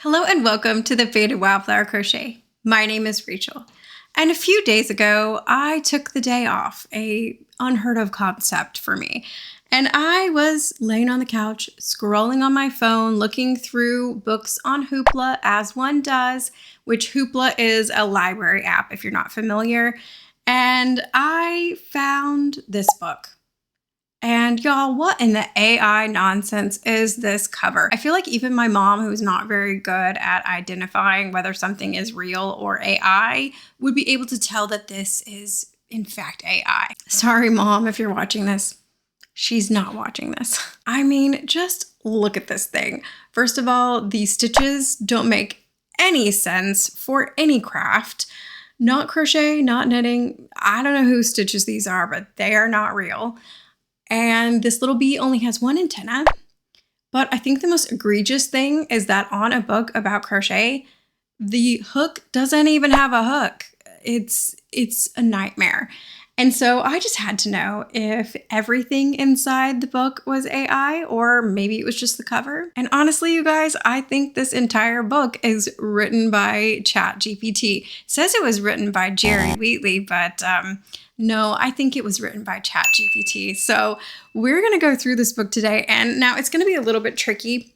Hello and welcome to the Faded Wildflower Crochet. My name is Rachel, and a few days ago I took the day off, a unheard of concept for me. And I was laying on the couch, scrolling on my phone, looking through books on Hoopla as one does, which Hoopla is a library app if you're not familiar. And I found this book. And y'all, what in the AI nonsense is this cover? I feel like even my mom, who's not very good at identifying whether something is real or AI, would be able to tell that this is, in fact, AI. Sorry, Mom, if you're watching this. She's not watching this. I mean, just look at this thing. First of all, these stitches don't make any sense for any craft. Not crochet, not knitting. I don't know whose stitches these are, but they are not real. And this little bee only has one antenna. But I think the most egregious thing is that on a book about crochet, the hook doesn't even have a hook. It's a nightmare. And so I just had to know if everything inside the book was AI or maybe it was just the cover. And honestly, you guys, I think this entire book is written by ChatGPT. It says it was written by Jerry Wheatley, but no, I think it was written by ChatGPT. So we're going to go through this book today. And now it's going to be a little bit tricky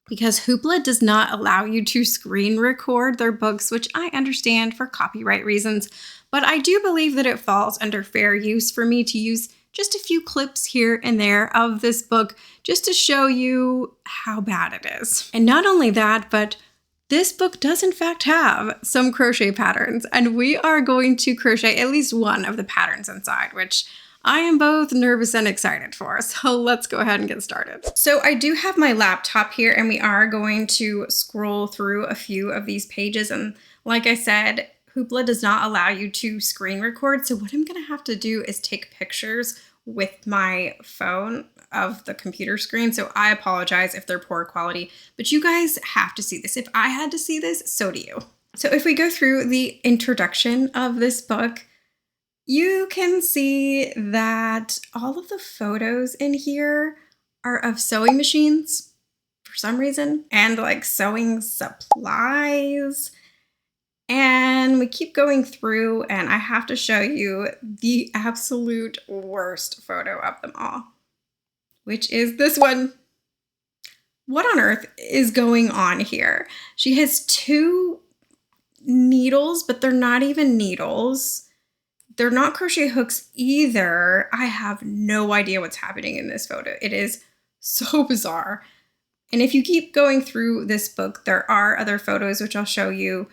because Hoopla does not allow you to screen record their books, which I understand for copyright reasons. But I do believe that it falls under fair use for me to use just a few clips here and there of this book just to show you how bad it is. And not only that, but this book does in fact have some crochet patterns, and we are going to crochet at least one of the patterns inside, which I am both nervous and excited for. So let's go ahead and get started. So I do have my laptop here, and we are going to scroll through a few of these pages. And like I said, Hoopla does not allow you to screen record. So what I'm going to have to do is take pictures with my phone of the computer screen. So I apologize if they're poor quality, but you guys have to see this. If I had to see this, so do you. So if we go through the introduction of this book, you can see that all of the photos in here are of sewing machines for some reason, and like sewing supplies. And we keep going through, and I have to show you the absolute worst photo of them all, which is this one. What on earth is going on here? She has two needles, but they're not even needles. They're not crochet hooks either. I have no idea what's happening in this photo. It is so bizarre. And if you keep going through this book, there are other photos, which I'll show you.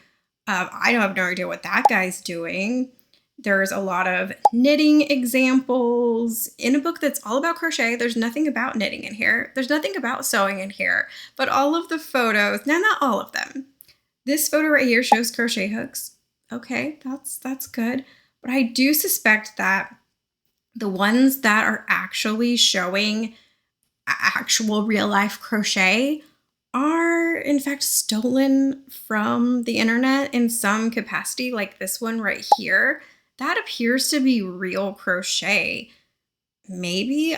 I don't have no idea what that guy's doing. There's a lot of knitting examples in a book that's all about crochet. There's nothing about knitting in here. There's nothing about sewing in here, but all of the photos, now not all of them. This photo right here shows crochet hooks. Okay, that's good. But I do suspect that the ones that are actually showing actual real life crochet are in fact stolen from the internet in some capacity, like this one right here. That appears to be real crochet. Maybe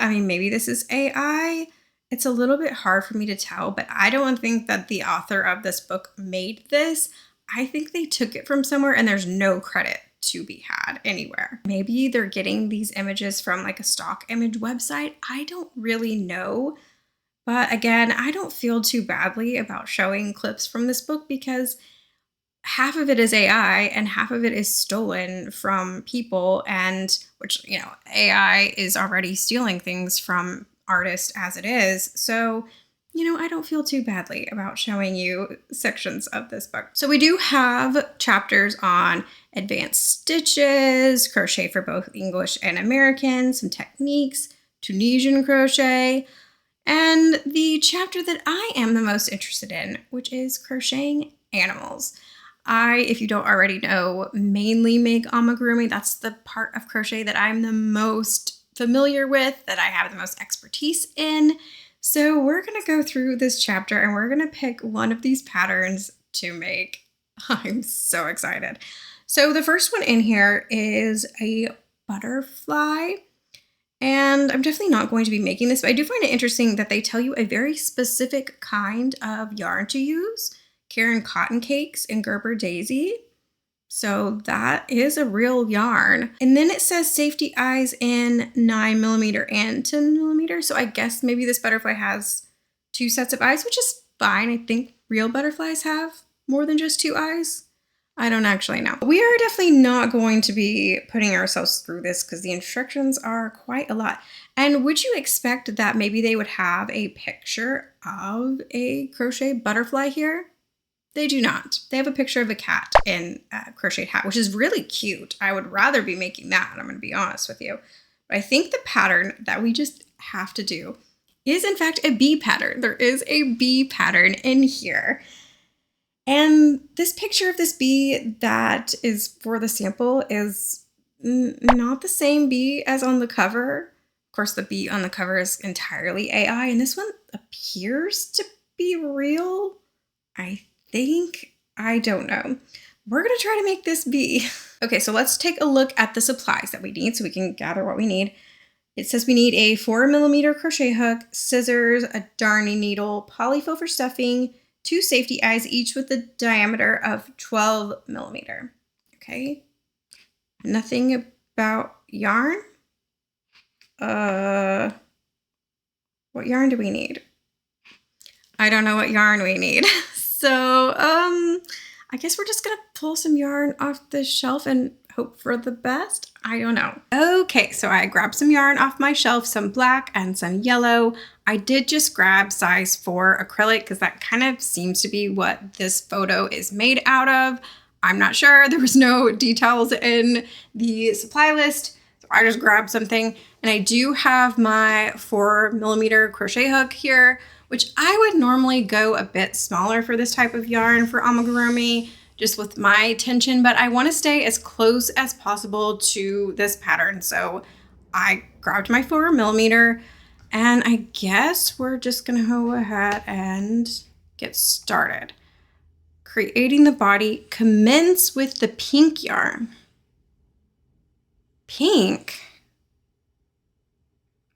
this is AI. It's a little bit hard for me to tell, but I don't think that the author of this book made this. I think they took it from somewhere and there's no credit to be had anywhere. Maybe they're getting these images from like a stock image website. I don't really know. But again, I don't feel too badly about showing clips from this book because half of it is AI and half of it is stolen from people, and which, you know, AI is already stealing things from artists as it is. So, you know, I don't feel too badly about showing you sections of this book. So we do have chapters on advanced stitches, crochet for both English and American, some techniques, Tunisian crochet, and the chapter that I am the most interested in, which is crocheting animals. I, if you don't already know, mainly make amigurumi. That's the part of crochet that I'm the most familiar with, that I have the most expertise in. So we're going to go through this chapter and we're going to pick one of these patterns to make. I'm so excited. So the first one in here is a butterfly. And I'm definitely not going to be making this, but I do find it interesting that they tell you a very specific kind of yarn to use. Karen Cotton Cakes and Gerber Daisy. So that is a real yarn. And then it says safety eyes in 9mm and 10mm. So I guess maybe this butterfly has 2 sets of eyes, which is fine. I think real butterflies have more than just 2 eyes. I don't actually know. We are definitely not going to be putting ourselves through this because the instructions are quite a lot. And would you expect that maybe they would have a picture of a crochet butterfly here? They do not. They have a picture of a cat in a crocheted hat, which is really cute. I would rather be making that, I'm going to be honest with you. But I think the pattern that we just have to do is in fact a bee pattern. There is a bee pattern in here. And this picture of this bee that is for the sample is not the same bee as on the cover. Of course, the bee on the cover is entirely AI, and this one appears to be real. I don't know. We're gonna try to make this bee. Okay, so let's take a look at the supplies that we need so we can gather what we need. It says we need a 4mm crochet hook, scissors, a darning needle, polyfill for stuffing, 2 safety eyes, each with a diameter of 12mm. Okay. Nothing about yarn. What yarn do we need? I don't know what yarn we need. So, I guess we're just gonna pull some yarn off the shelf and hope for the best. I don't know. Okay, so I grabbed some yarn off my shelf, some black and some yellow. I did just grab size 4 acrylic because that kind of seems to be what this photo is made out of. I'm not sure. There was no details in the supply list, so I just grabbed something. And I do have my 4mm crochet hook here, which I would normally go a bit smaller for this type of yarn for amigurumi, just with my tension, but I want to stay as close as possible to this pattern. So I grabbed my 4mm, and I guess we're just gonna go ahead and get started. Creating the body, commence with the pink yarn. Pink?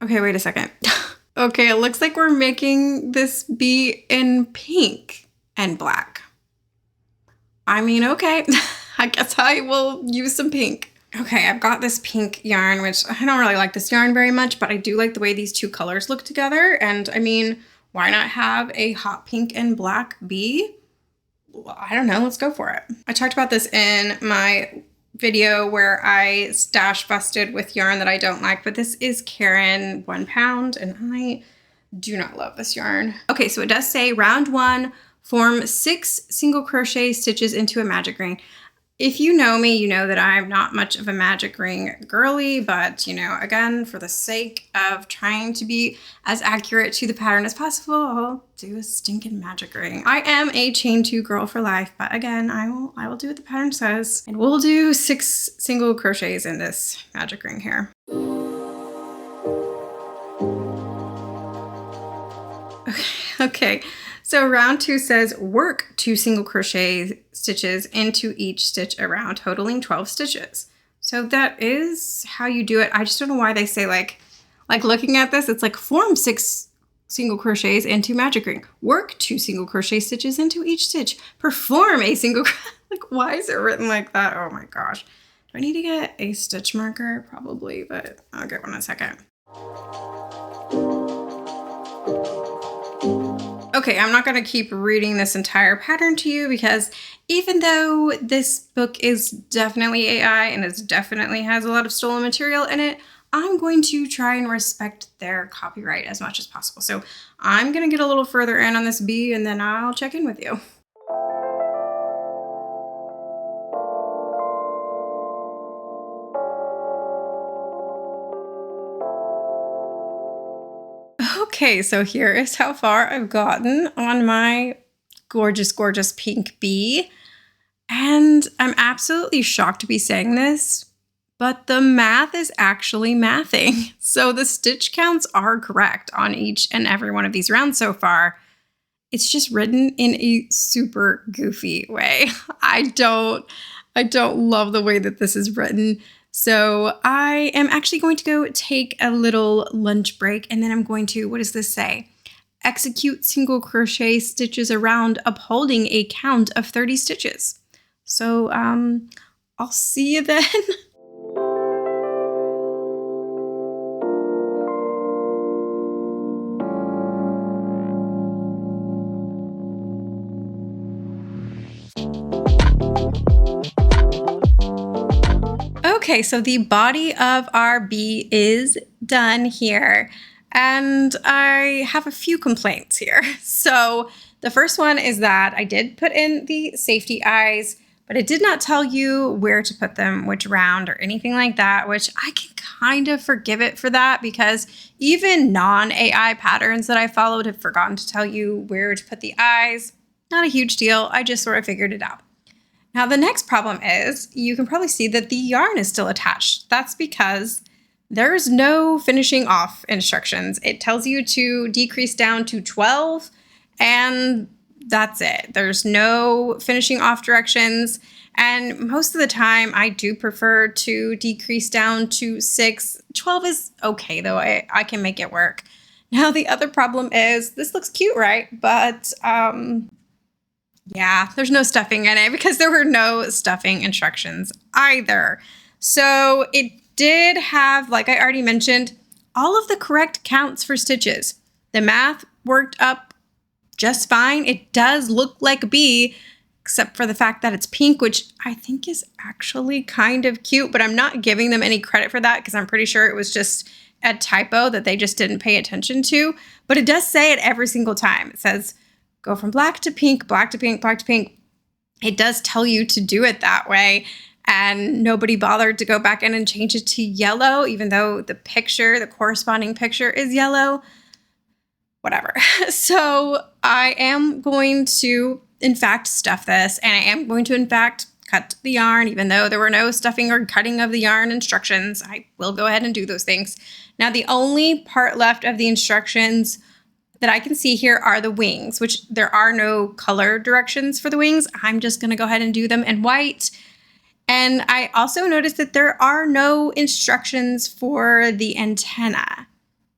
Okay, wait a second. Okay, it looks like we're making this bee in pink and black. I mean, okay, I guess I will use some pink. Okay, I've got this pink yarn, which I don't really like this yarn very much, but I do like the way these 2 colors look together. And I mean, why not have a hot pink and black bee? Well, I don't know, let's go for it. I talked about this in my video where I stash busted with yarn that I don't like, but this is Karen 1 pound, and I do not love this yarn. Okay, so it does say round 1, form 6 single crochet stitches into a magic ring. If you know me, you know that I'm not much of a magic ring girly, but you know, again, for the sake of trying to be as accurate to the pattern as possible, I'll do a stinking magic ring. I am a chain 2 girl for life, but again, I will do what the pattern says, and we'll do 6 single crochets in this magic ring here. Okay. So round 2 says work 2 single crochet stitches into each stitch around, totaling 12 stitches. So that is how you do it. I just don't know why they say like looking at this, it's like form 6 single crochets into magic ring, work 2 single crochet stitches into each stitch, perform a single, like why is it written like that? Oh my gosh. Do I need to get a stitch marker? Probably, but I'll get one in a second. Okay, I'm not going to keep reading this entire pattern to you because even though this book is definitely AI and it definitely has a lot of stolen material in it, I'm going to try and respect their copyright as much as possible. So I'm going to get a little further in on this bee and then I'll check in with you. Okay, so here is how far I've gotten on my gorgeous, gorgeous pink bee. And I'm absolutely shocked to be saying this, but the math is actually mathing. So the stitch counts are correct on each and every one of these rounds so far. It's just written in a super goofy way. I don't love the way that this is written. So I am actually going to go take a little lunch break and then I'm going to, what does this say? execute single crochet stitches around upholding a count of 30 stitches. So I'll see you then. Okay, so the body of our bee is done here, and I have a few complaints here. So the first one is that I did put in the safety eyes, but it did not tell you where to put them, which round or anything like that, which I can kind of forgive it for that because even non-AI patterns that I followed have forgotten to tell you where to put the eyes. Not a huge deal. I just sort of figured it out. Now, the next problem is you can probably see that the yarn is still attached. That's because there's no finishing off instructions. It tells you to decrease down to 12, and that's it. There's no finishing off directions. And most of the time, I do prefer to decrease down to 6. 12 is okay, though. I can make it work. Now, the other problem is this looks cute, right? But yeah, there's no stuffing in it because there were no stuffing instructions either. So it did have, like I already mentioned, all of the correct counts for stitches. The math worked up just fine. It does look like a bee, except for the fact that it's pink, which I think is actually kind of cute, but I'm not giving them any credit for that because I'm pretty sure it was just a typo that they just didn't pay attention to. But it does say it every single time. It says, go from black to pink, black to pink, black to pink. It does tell you to do it that way. And nobody bothered to go back in and change it to yellow, even though the picture, the corresponding picture is yellow. Whatever. So I am going to, in fact, stuff this. And I am going to, in fact, cut the yarn, even though there were no stuffing or cutting of the yarn instructions. I will go ahead and do those things. Now, the only part left of the instructions that I can see here are the wings, which there are no color directions for the wings. I'm just going to go ahead and do them in white. And I also noticed that there are no instructions for the antenna.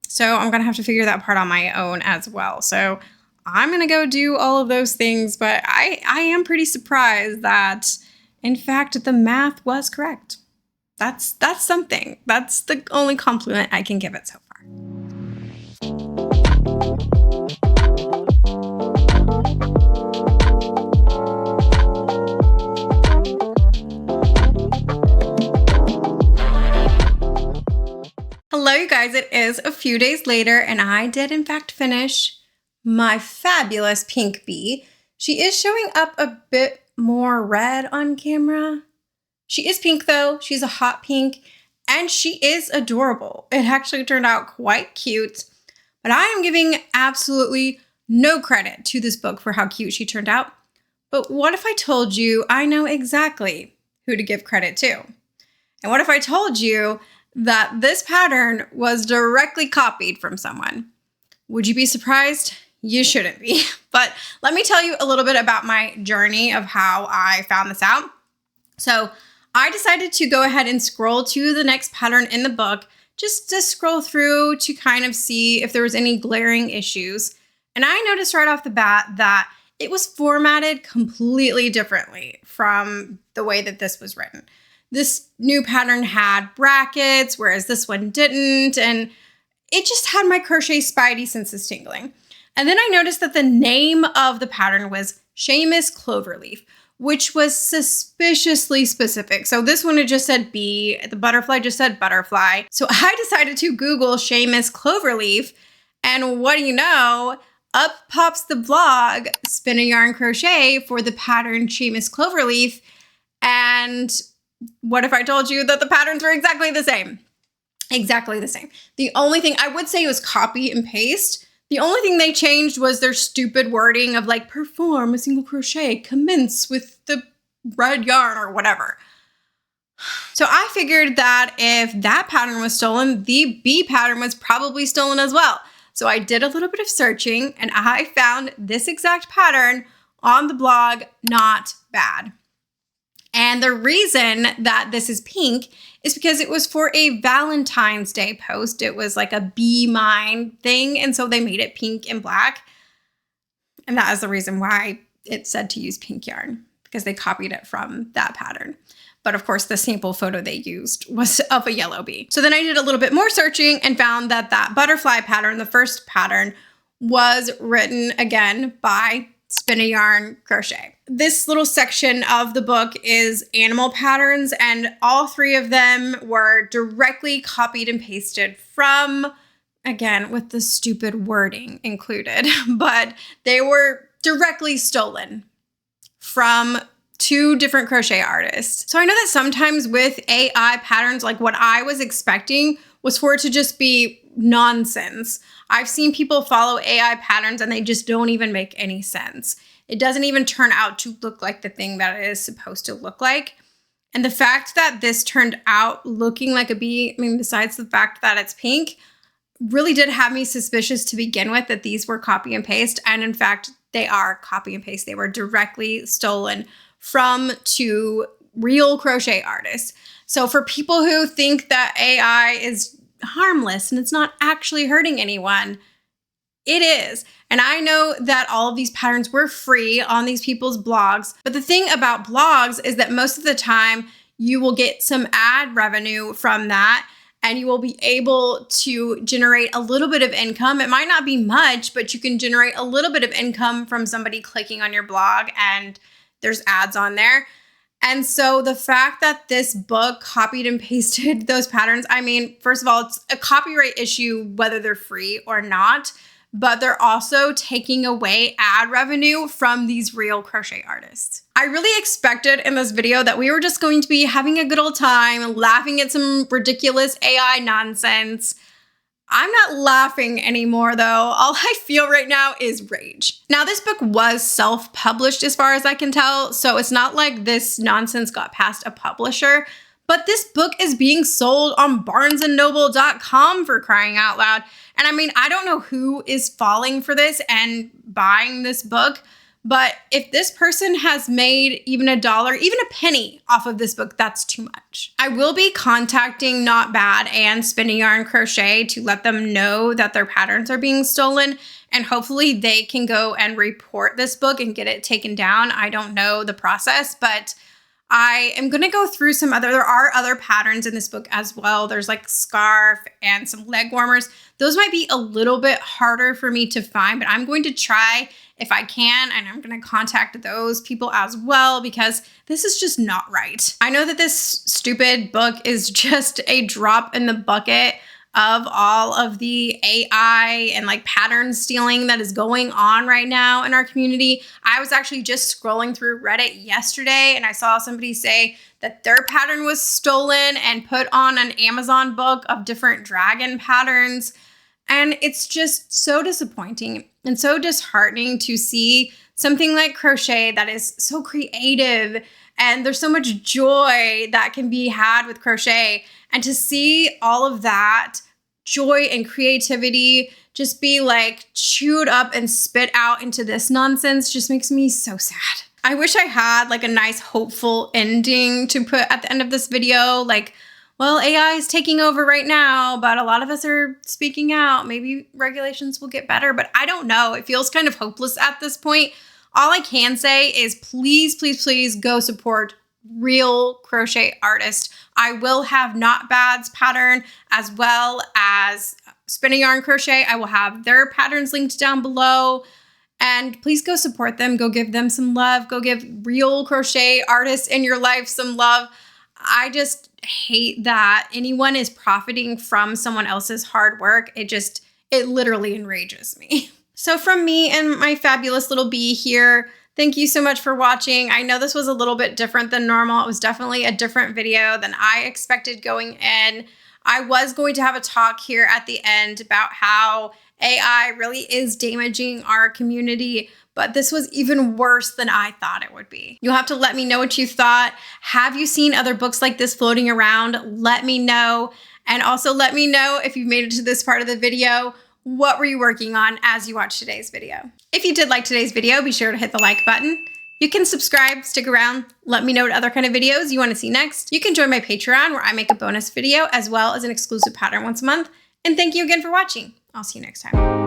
So I'm going to have to figure that part on my own as well. So I'm going to go do all of those things, but I am pretty surprised that, in fact, the math was correct. That's something. That's the only compliment I can give it so far. Hello, you guys. It is a few days later, and I did, in fact, finish my fabulous pink bee. She is showing up a bit more red on camera. She is pink, though. She's a hot pink, and she is adorable. It actually turned out quite cute, but I am giving absolutely no credit to this book for how cute she turned out. But what if I told you I know exactly who to give credit to? And what if I told you that this pattern was directly copied from someone? Would you be surprised? You shouldn't be. But let me tell you a little bit about my journey of how I found this out. So I decided to go ahead and scroll to the next pattern in the book, just to scroll through to kind of see if there was any glaring issues. And I noticed right off the bat that it was formatted completely differently from the way that this was written. This new pattern had brackets, whereas this one didn't, and it just had my crochet spidey senses tingling. And then I noticed that the name of the pattern was Seamus Cloverleaf, which was suspiciously specific. So this one, it just said bee, the butterfly just said butterfly. So I decided to Google Seamus Cloverleaf, and what do you know? Up pops the blog, Spin a Yarn Crochet, for the pattern Seamus Cloverleaf, and what if I told you that the patterns were exactly the same? Exactly the same. The only thing I would say was copy and paste. The only thing they changed was their stupid wording of like, perform a single crochet, commence with the red yarn or whatever. So I figured that if that pattern was stolen, the bee pattern was probably stolen as well. So I did a little bit of searching and I found this exact pattern on the blog, Not Bad. And the reason that this is pink is because it was for a Valentine's Day post. It was like a Be Mine thing. And so they made it pink and black. And that is the reason why it said to use pink yarn, because they copied it from that pattern. But of course, the sample photo they used was of a yellow bee. So then I did a little bit more searching and found that that butterfly pattern, the first pattern, was written again by Spin a Yarn Crochet. This little section of the book is animal patterns, and all three of them were directly copied and pasted from, again, with the stupid wording included, but they were directly stolen from two different crochet artists. So I know that sometimes with AI patterns, like what I was expecting was for it to just be nonsense. I've seen people follow AI patterns and they just don't even make any sense. It doesn't even turn out to look like the thing that it is supposed to look like. And the fact that this turned out looking like a bee, I mean, besides the fact that it's pink, really did have me suspicious to begin with that these were copy and paste. And in fact, they are copy and paste. They were directly stolen from two real crochet artists. So for people who think that AI is harmless and it's not actually hurting anyone, it is. And I know that all of these patterns were free on these people's blogs. But the thing about blogs is that most of the time you will get some ad revenue from that, and you will be able to generate a little bit of income. It might not be much, but you can generate a little bit of income from somebody clicking on your blog, and there's ads on there. And so the fact that this book copied and pasted those patterns, I mean, first of all, it's a copyright issue whether they're free or not, but they're also taking away ad revenue from these real crochet artists. I really expected in this video that we were just going to be having a good old time, laughing at some ridiculous AI nonsense. I'm not laughing anymore though. All I feel right now is rage. Now this book was self-published as far as I can tell, so it's not like this nonsense got past a publisher, but this book is being sold on barnesandnoble.com for crying out loud. And I mean, I don't know who is falling for this and buying this book, but if this person has made even $1, even a penny off of this book, that's too much. I will be contacting Not Bad and Spin a Yarn Crochet to let them know that their patterns are being stolen, and hopefully they can go and report this book and get it taken down. I don't know the process, but I am going to go through there are other patterns in this book as well. There's like scarf and some leg warmers. Those might be a little bit harder for me to find, but I'm going to try if I can, and I'm going to contact those people as well, because this is just not right. I know that this stupid book is just a drop in the bucket of all of the AI and like pattern stealing that is going on right now in our community. I was actually just scrolling through Reddit yesterday and I saw somebody say that their pattern was stolen and put on an Amazon book of different dragon patterns. And it's just so disappointing and so disheartening to see something like crochet that is so creative, and there's so much joy that can be had with crochet. And to see all of that joy and creativity just be like chewed up and spit out into this nonsense just makes me so sad. I wish I had like a nice hopeful ending to put at the end of this video, like, well, AI is taking over right now, but a lot of us are speaking out. Maybe regulations will get better, but I don't know. It feels kind of hopeless at this point. All I can say is please, please, please go support real crochet artists. I will have Not Bad's pattern as well as Spin a Yarn Crochet. I will have their patterns linked down below. And please go support them. Go give them some love. Go give real crochet artists in your life some love. I just hate that anyone is profiting from someone else's hard work. It literally enrages me. So from me and my fabulous little bee here, thank you so much for watching. I know this was a little bit different than normal. It was definitely a different video than I expected going in. I was going to have a talk here at the end about how AI really is damaging our community, but this was even worse than I thought it would be. You'll have to let me know what you thought. Have you seen other books like this floating around? Let me know. And also let me know if you've made it to this part of the video. What were you working on as you watched today's video? If you did like today's video, be sure to hit the like button. You can subscribe, stick around, let me know what other kind of videos you want to see next. You can join my Patreon where I make a bonus video as well as an exclusive pattern once a month. And thank you again for watching. I'll see you next time.